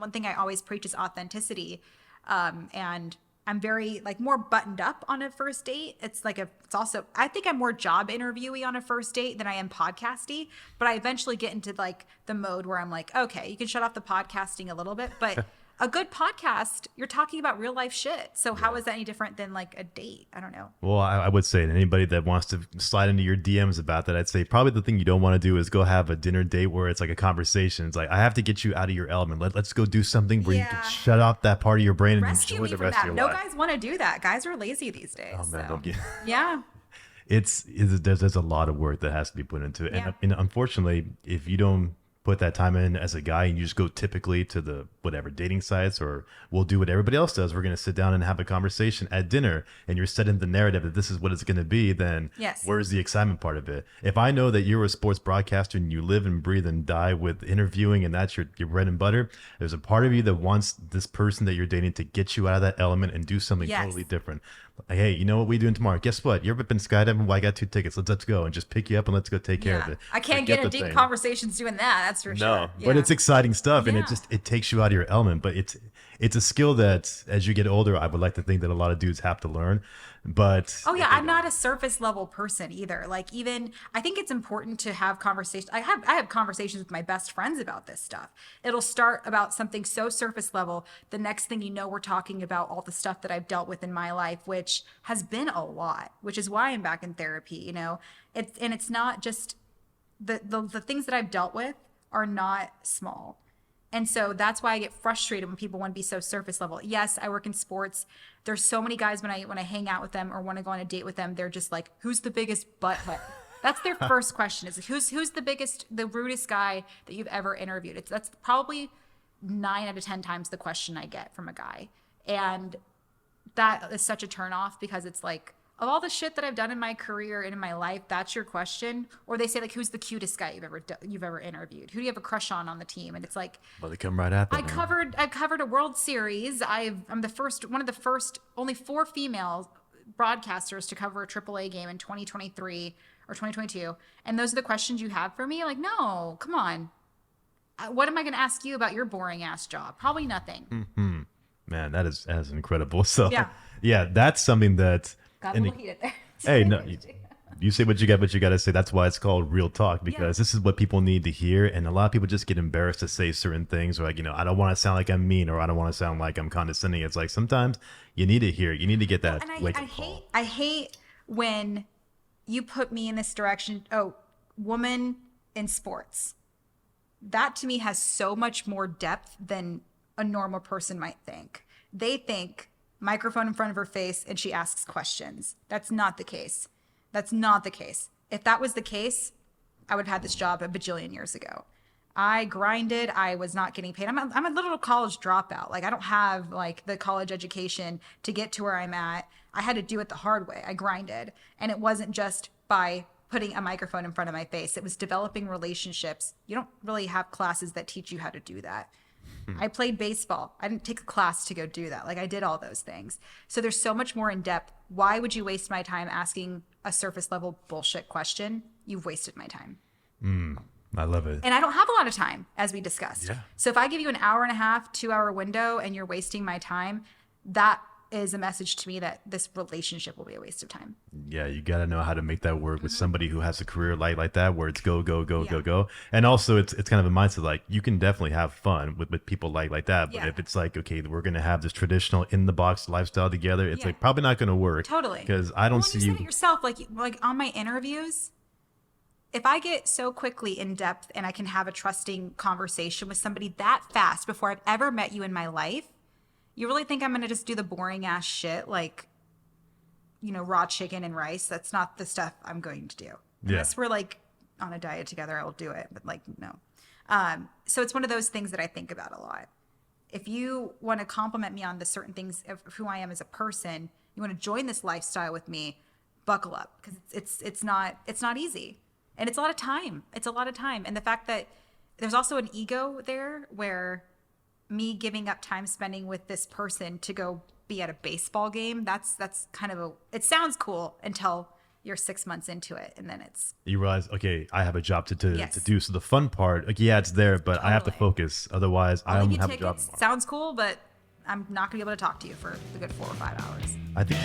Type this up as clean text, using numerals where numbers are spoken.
One thing I always preach is authenticity. And I'm very like more buttoned up on a first date. It's also, I think I'm more job interviewee on a first date than I am podcasty, but I eventually get into like the mode where I'm like, okay, you can shut off the podcasting a little bit, but a good podcast, you're talking about real life shit. So how is that any different than like a date? I don't know. Well, I would say to anybody that wants to slide into your DMs about that, I'd say probably the thing you don't want to do is go have a dinner date where it's like a conversation. It's like, I have to get you out of your element. Let's go do something where you can Yeah. shut off that part of your brain and Rescue enjoy me the from rest of that. your No life. guys want to do that. Guys are lazy these days. Oh man, so. don't get. Yeah. There's a lot of work that has to be put into it, Yeah. and unfortunately, if you don't put that time in as a guy and you just go typically to the whatever dating sites, or we'll do what everybody else does, we're going to sit down and have a conversation at dinner, and you're setting the narrative that this is what it's going to be, then Yes. where's the excitement part of it? If I know that you're a sports broadcaster and you live and breathe and die with interviewing and that's your bread and butter, there's a part of you that wants this person that you're dating to get you out of that element and do something Yes. totally different. Like, hey, you know what we doing tomorrow? Guess what? You ever been skydiving? Well, I got 2 tickets. Let's go and just pick you up and let's go take care of Yeah. it. I can't Forget get in the deep thing. conversations doing that. That's for No, sure. but Yeah. it's exciting stuff, and Yeah. it takes you out of your element. But it's a skill that as you get older, I would like to think that a lot of dudes have to learn. But Oh yeah, if they I'm not don't- a surface level person either. Like even I think it's important to have conversations. I have conversations with my best friends about this stuff. It'll start about something so surface level. The next thing you know, we're talking about all the stuff that I've dealt with in my life, which has been a lot, which is why I'm back in therapy, you know. It's not just the things that I've dealt with are not small. And so that's why I get frustrated when people want to be so surface level. Yes, I work in sports. There's so many guys when I hang out with them or want to go on a date with them, they're just like, "Who's the biggest butthead?" That's their first question is who's the rudest guy that you've ever interviewed? That's probably 9 out of 10 times the question I get from a guy. And that is such a turnoff because it's like of all the shit that I've done in my career and in my life, that's your question. Or they say like, "Who's the cutest guy you've ever interviewed? Who do you have a crush on the team?" And it's like, well, they come right at that. I've covered a World Series. I'm the first one of the first only 4 female broadcasters to cover a AAA game in 2023 or 2022. And those are the questions you have for me? Like, no, come on. What am I going to ask you about your boring ass job? Probably nothing. Man, that is incredible. So Yeah. yeah, that's something that. Got a and little heated there. Hey, no, you say what you got to say. That's why it's called real talk, because this is what people need to hear. And a lot of people just get embarrassed to say certain things, or like, I don't want to sound like I'm mean, or I don't want to sound like I'm condescending. It's like sometimes you need to hear, you need to get that And wake up call. I hate when you put me in this direction. Oh, woman in sports. That to me has so much more depth than a normal person might think. They think microphone in front of her face and she asks questions. That's not the case. That's not the case. If that was the case, I would have had this job a bajillion years ago. I grinded. I was not getting paid. I'm a little college dropout. Like I don't have like the college education to get to where I'm at. I had to do it the hard way. I grinded. And it wasn't just by putting a microphone in front of my face. It was developing relationships. You don't really have classes that teach you how to do that. I played baseball. I didn't take a class to go do that. Like I did all those things. So there's so much more in depth. Why would you waste my time asking a surface level bullshit question? You've wasted my time. I love it. And I don't have a lot of time, as we discussed. Yeah. So if I give you an hour and a half, 2-hour window and you're wasting my time, that is a message to me that this relationship will be a waste of time. Yeah, you got to know how to make that work with somebody who has a career like that, where it's go, go, go, Yeah. go, go. And also it's kind of a mindset like you can definitely have fun with people like that. But Yeah. if it's like, okay, we're going to have this traditional in the box lifestyle together, it's Yeah. like probably not going to work. Totally. Because I don't Well, see you you. said it yourself, like on my interviews, if I get so quickly in depth and I can have a trusting conversation with somebody that fast before I've ever met you in my life, you really think I'm going to just do the boring ass shit like, raw chicken and rice? That's not the stuff I'm going to do. Yeah. Unless we're like on a diet together, I will do it. But like, no. So it's one of those things that I think about a lot. If you want to compliment me on the certain things of who I am as a person, you want to join this lifestyle with me, buckle up, because it's not easy. And it's a lot of time. It's a lot of time. And the fact that there's also an ego there where me giving up time spending with this person to go be at a baseball game, that's kind of it sounds cool until you're 6 months into it, and then it's You realize, okay, I have a job to Yes. do. So the fun part, like, yeah, it's there, but I have to Totally. focus. Otherwise, I I'll don't leave you have a job tickets. anymore. Sounds cool, but I'm not gonna be able to talk to you for a good 4 or 5 hours. I think